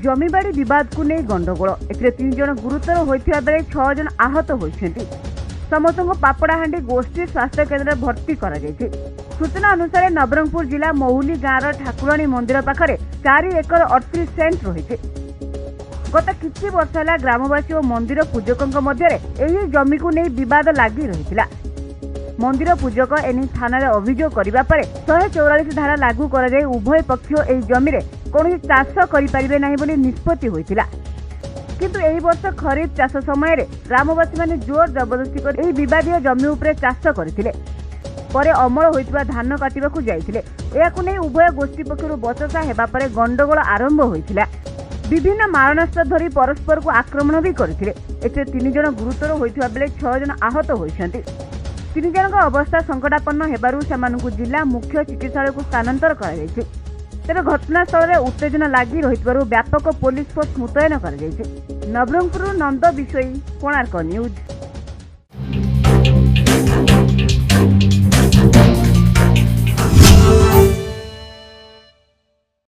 जमीबाड़ी बद को नहीं गंडगोल ए 3 जन गुरुतर होता बेले 6 जन आहत होती समस्त पापड़ाहांडी गोष्ठी स्वास्थ्य केन्द्र भर्ती कर सूचना अनुसार नवरंगपुर जिला महुली गाँव ठाकुराणी मंदिर पाखरे 4 एकर 38 सेंट रही गत किछि वर्ष है ग्रामवासी और मंदिर पूजकों मध्य जमी को नहीं बद लगी रही मंदिर पूजक एने थाना अभियोग करने पर 144 धारा लागू कर उभय पक्ष एही जमी कौन चाष करें निष्पत्ति होता किंतु एही वर्ष खरीफ चाष समय ग्रामवासी माने जोर जबरदस्ती कर एही विवादीय जमी उपरे चाष करथिले परे अमल होइतबा धान काटिबाकू जाइथिले एहाकू नै उभय गोष्ठी पक्षरु बचसा हेबा परे गंडगोल आरंभ होइथिला विभिन्न मारणास्त्र धरी परस्पर को आक्रमण भी करथिले एते 3 जन गुरुतर होइथिबा बेले 6 जन आहत होइछन्ति 3 जनक अवस्था संकटापन्न हेबारु सेमानकू जिला मुख्य चिकित्सालय को स्थानांतर करा जायछि तेरे घटनास्थल में उत्तेजना लगी रही व्यापक पुलिस फोर्स मुतयन कर नवरंगपुर नंद विषयी कोणार्क न्यूज।